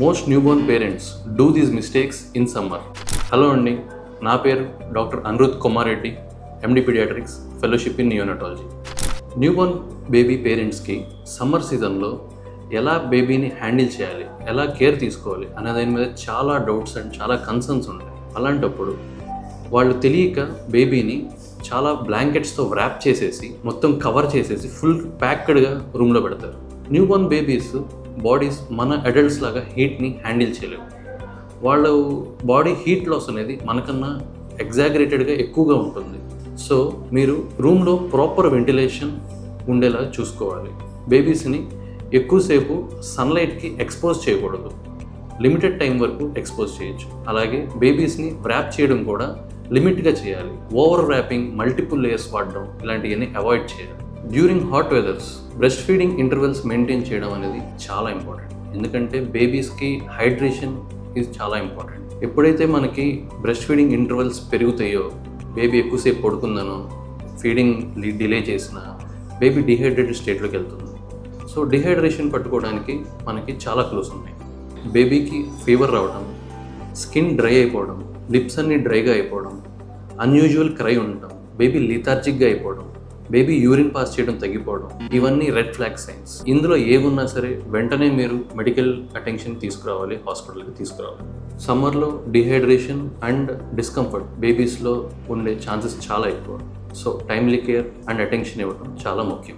Most newborn parents do these mistakes in summer. Hello అండి, నా పేరు doctor Anirudh Kumar Reddy, MD pediatrics, fellowship in neonatology. Newborn baby పేరెంట్స్కి summer సీజన్లో ఎలా బేబీని హ్యాండిల్ చేయాలి, ఎలా కేర్ తీసుకోవాలి అనే దాని మీద చాలా డౌట్స్ అండ్ చాలా కన్సర్న్స్ ఉంటాయి. అలాంటప్పుడు వాళ్ళు తెలియక బేబీని చాలా బ్లాంకెట్స్తో వ్రాప్ చేసేసి మొత్తం కవర్ చేసేసి ఫుల్ ప్యాక్డ్గా రూమ్లో పెడతారు. న్యూబోర్న్ బేబీస్ బాడీస్ మన అడల్ట్స్ లాగా హీట్ని హ్యాండిల్ చేయలేవు. వాళ్ళ బాడీ హీట్ లాస్ అనేది మనకన్నా ఎగ్జాగరేటెడ్గా ఎక్కువగా ఉంటుంది. సో మీరు రూమ్లో ప్రాపర్ వెంటిలేషన్ ఉండేలా చూసుకోవాలి. బేబీస్ని ఎక్కువసేపు సన్లైట్కి ఎక్స్పోజ్ చేయకూడదు, లిమిటెడ్ టైం వరకు ఎక్స్పోజ్ చేయొచ్చు. అలాగే బేబీస్ని వ్రాప్ చేయడం కూడా లిమిట్గా చేయాలి. ఓవర్ వ్రాపింగ్, మల్టిపుల్ లేయర్స్ వాడడం ఇలాంటివన్నీ అవాయిడ్ చేయాలి. During hot weathers breast feeding intervals maintain చేయడం అనేది చాలా ఇంపార్టెంట్. ఎందుకంటే బేబీస్కి హైడ్రేషన్ ఈజ్ చాలా ఇంపార్టెంట్. ఎప్పుడైతే మనకి బ్రెస్ట్ ఫీడింగ్ ఇంటర్వెల్స్ పెరుగుతాయో, బేబీ ఎక్కువసేపు పడుకుందనో, ఫీడింగ్ డిలే చేసిన బేబీ డిహైడ్రేటెడ్ స్టేట్లోకి వెళ్తుంది. సో డిహైడ్రేషన్ పట్టుకోవడానికి మనకి చాలా క్లూస్ ఉన్నాయి. బేబీకి ఫీవర్ రావడం, స్కిన్ డ్రై అయిపోవడం, లిప్స్ అన్నీ డ్రైగా అయిపోవడం, అన్యూజువల్ క్రై ఉండటం, బేబీ లీథార్జిక్గా అయిపోవడం, బేబీ యూరిన్ పాస్ చేయడం తగ్గిపోవడం, ఇవన్నీ రెడ్ ఫ్లాగ్ సైన్స్. ఇందులో ఏమున్నా సరే వెంటనే మీరు మెడికల్ అటెన్షన్ తీసుకురావాలి, హాస్పిటల్కి తీసుకురావాలి. సమ్మర్లో డిహైడ్రేషన్ అండ్ డిస్కంఫర్ట్ బేబీస్లో ఉండే ఛాన్సెస్ చాలా ఎక్కువ. So timely care and attention ఇవ్వడం చాలా ముఖ్యం.